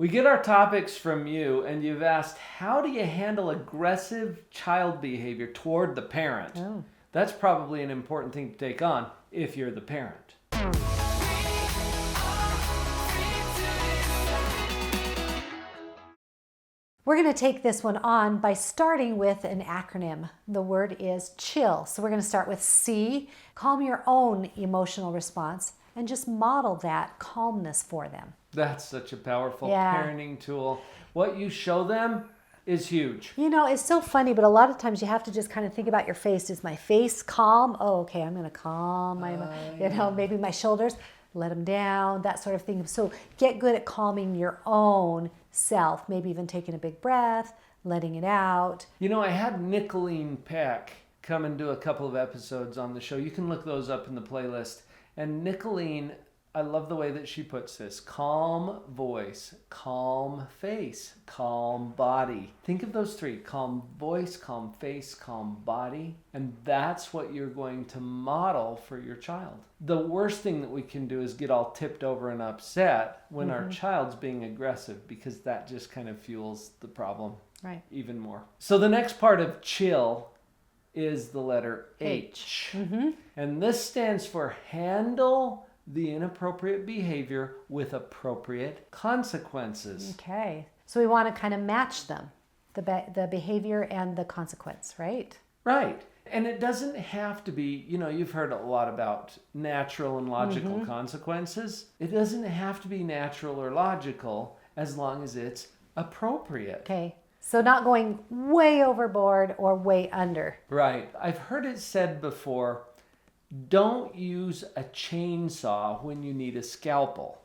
We get our topics from you, and you've asked, how do you handle aggressive child behavior toward the parent? Oh. That's probably an important thing to take on if you're the parent. We're going to take this one on by starting with an acronym. The word is chill. So we're going to start with C, calm your own emotional response, and just model that calmness for them. That's such a powerful parenting tool. What you show them is huge. You know, it's so funny, but a lot of times you have to just kind of think about your face. Is my face calm? Oh, okay, I'm going to calm my, maybe my shoulders, let them down, that sort of thing. So get good at calming your own self, maybe even taking a big breath, letting it out. You know, I had Nicolene Peck come and do a couple of episodes on the show. You can look those up in the playlist. And Nicolene, I love the way that she puts this. Calm voice, calm face, calm body. Think of those three. Calm voice, calm face, calm body. And that's what you're going to model for your child. The worst thing that we can do is get all tipped over and upset when our child's being aggressive, because that just kind of fuels the problem even more. So the next part of chill is the letter H. And this stands for handle the inappropriate behavior with appropriate consequences. Okay. So we want to kind of match them, the behavior and the consequence, right? Right. And it doesn't have to be, you know, you've heard a lot about natural and logical consequences. It doesn't have to be natural or logical as long as it's appropriate. Okay. So not going way overboard or way under. Right. I've heard it said before, don't use a chainsaw when you need a scalpel.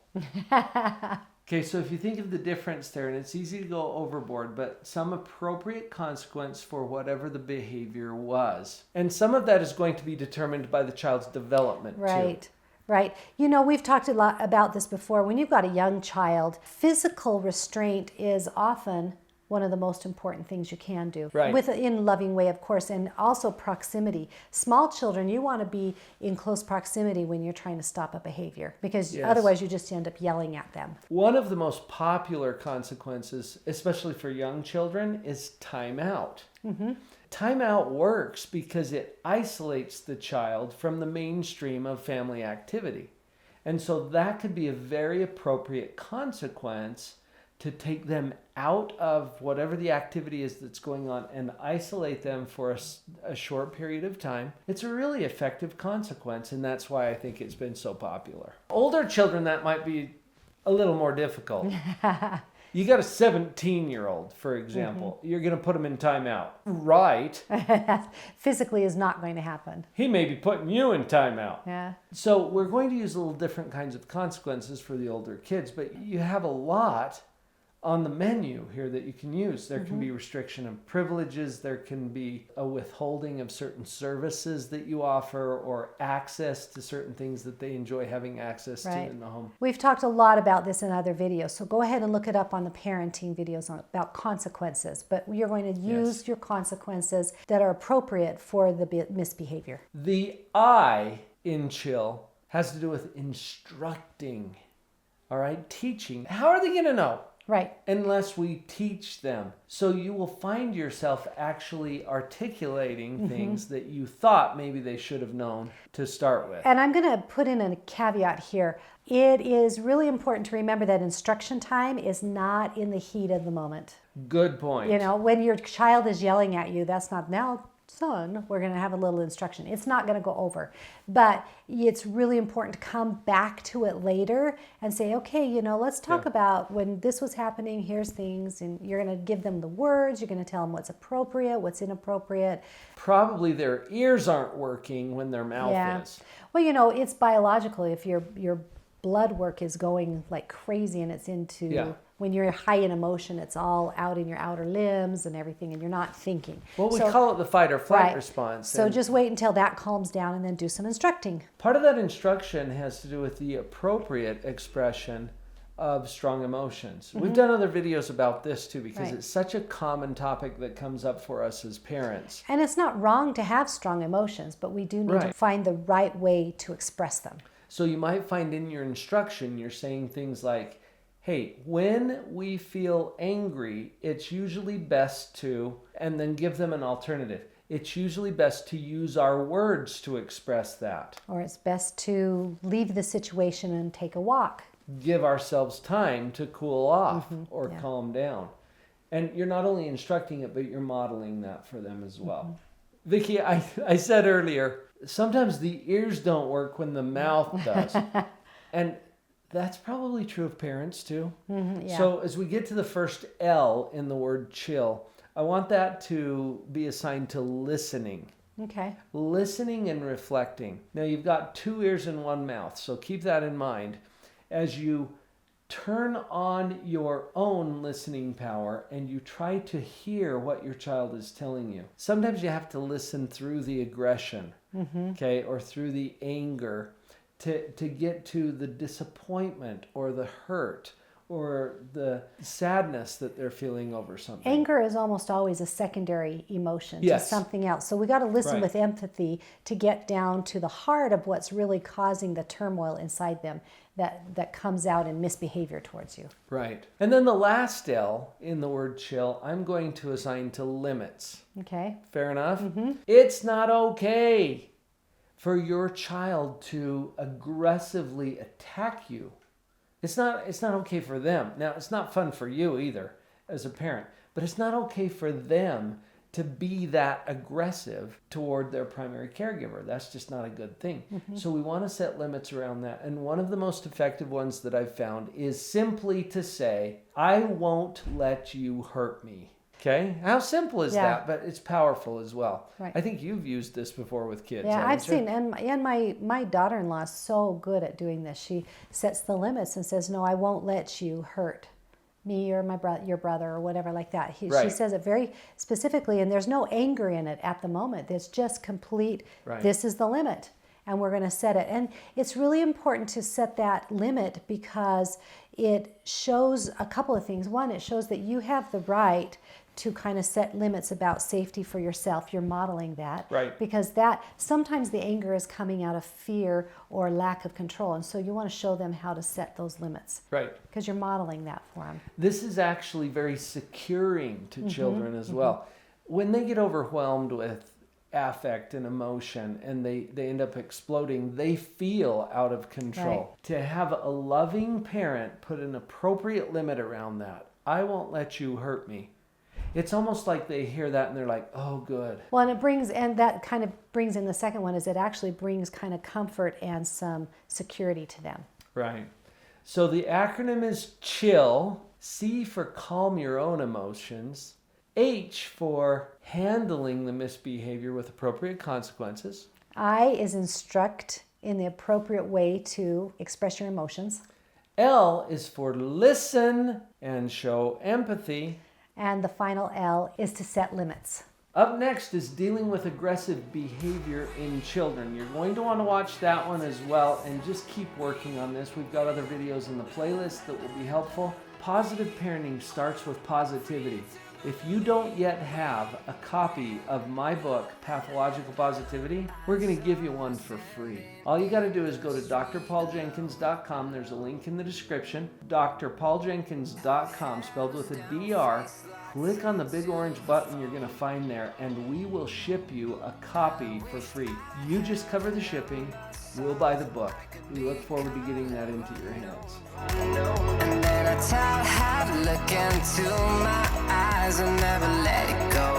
Okay, so if you think of the difference there, and it's easy to go overboard, but some appropriate consequence for whatever the behavior was. And some of that is going to be determined by the child's development too. Right. You know, we've talked a lot about this before. When you've got a young child, physical restraint is often one of the most important things you can do. Right. In a loving way, of course, and also proximity. Small children, you want to be in close proximity when you're trying to stop a behavior, because otherwise you just end up yelling at them. One of the most popular consequences, especially for young children, is timeout. Timeout works because it isolates the child from the mainstream of family activity. And so that could be a very appropriate consequence to take them out of whatever the activity is that's going on and isolate them for a short period of time. It's a really effective consequence, and that's why I think it's been so popular. Older children, that might be a little more difficult. You got a 17-year-old, for example. You're going to put him in timeout. Right. Physically is not going to happen. He may be putting you in timeout. Yeah. So we're going to use a little different kinds of consequences for the older kids, but you have a lot on the menu here that you can use. There can be restriction of privileges. There can be a withholding of certain services that you offer, or access to certain things that they enjoy having access to in the home. We've talked a lot about this in other videos, so go ahead and look it up on the parenting videos about consequences. But you're going to use your consequences that are appropriate for the misbehavior. The I in chill has to do with instructing, all right? Teaching. How are they going to know? Right. Unless we teach them. So you will find yourself actually articulating things that you thought maybe they should have known to start with. And I'm going to put in a caveat here. It is really important to remember that instruction time is not in the heat of the moment. Good point. You know, when your child is yelling at you, that's not, now, son, we're going to have a little instruction. It's not going to go over. But it's really important to come back to it later and say, okay, you know, let's talk about when this was happening, here's things. And you're going to give them the words. You're going to tell them what's appropriate, what's inappropriate. Probably their ears aren't working when their mouth is. Well, you know, it's biological. If your blood work is going like crazy and it's into... When you're high in emotion, it's all out in your outer limbs and everything, and you're not thinking. Well, we call it the fight or flight response. So just wait until that calms down and then do some instructing. Part of that instruction has to do with the appropriate expression of strong emotions. We've done other videos about this too, because it's such a common topic that comes up for us as parents. And it's not wrong to have strong emotions, but we do need to find the right way to express them. So you might find in your instruction, you're saying things like, hey, when we feel angry, it's usually best to, and then give them an alternative. It's usually best to use our words to express that. Or it's best to leave the situation and take a walk. Give ourselves time to cool off or Yeah. calm down. And you're not only instructing it, but you're modeling that for them as well. Vicki, I said earlier, sometimes the ears don't work when the mouth does. And that's probably true of parents too. Yeah. So as we get to the first L in the word chill, I want that to be assigned to listening. Okay. Listening and reflecting. Now you've got 2 ears and 1 mouth, so keep that in mind as you turn on your own listening power and you try to hear what your child is telling you. Sometimes you have to listen through the aggression, okay, or through the anger to get to the disappointment or the hurt or the sadness that they're feeling over something. Anger is almost always a secondary emotion to Yes. something else. So we got to listen Right. with empathy to get down to the heart of what's really causing the turmoil inside them that comes out in misbehavior towards you. Right. And then the last L in the word chill, I'm going to assign to limits. Okay. Fair enough? It's not okay for your child to aggressively attack you. It's not okay for them. Now, it's not fun for you either as a parent, but it's not okay for them to be that aggressive toward their primary caregiver. That's just not a good thing. So we want to set limits around that. And one of the most effective ones that I've found is simply to say, I won't let you hurt me. Okay? How simple is Yeah. that? But it's powerful as well. Right. I think you've used this before with kids. Yeah, haven't I've you? seen, and my daughter-in-law is so good at doing this. She sets the limits and says, no, I won't let you hurt me or your brother or whatever like that. She Right. says it very specifically, and there's no anger in it at the moment. It's just complete, Right. This is the limit, and we're going to set it. And it's really important to set that limit because it shows a couple of things. One, it shows that you have the right to kind of set limits about safety for yourself. You're modeling that. Right. Because that sometimes the anger is coming out of fear or lack of control. And so you want to show them how to set those limits. Right. Because you're modeling that for them. This is actually very securing to children as well. When they get overwhelmed with affect and emotion and they end up exploding, they feel out of control. Right. To have a loving parent put an appropriate limit around that, I won't let you hurt me. It's almost like they hear that and they're like, oh, good. Well, and that kind of brings in the second one is it actually brings kind of comfort and some security to them. Right. So the acronym is CHILL, C for calm your own emotions, H for handling the misbehavior with appropriate consequences. I is instruct in the appropriate way to express your emotions. L is for listen and show empathy. And the final L is to set limits. Up next is dealing with aggressive behavior in children. You're going to want to watch that one as well and just keep working on this. We've got other videos in the playlist that will be helpful. Positive parenting starts with positivity. If you don't yet have a copy of my book, Pathological Positivity, we're going to give you one for free. All you got to do is go to drpauljenkins.com. There's a link in the description. drpauljenkins.com, spelled with a DR. Click on the big orange button you're going to find there, and we will ship you a copy for free. You just cover the shipping. We'll buy the book. We look forward to getting that into your hands. And then I tell her how to look into my eyes and never let it go.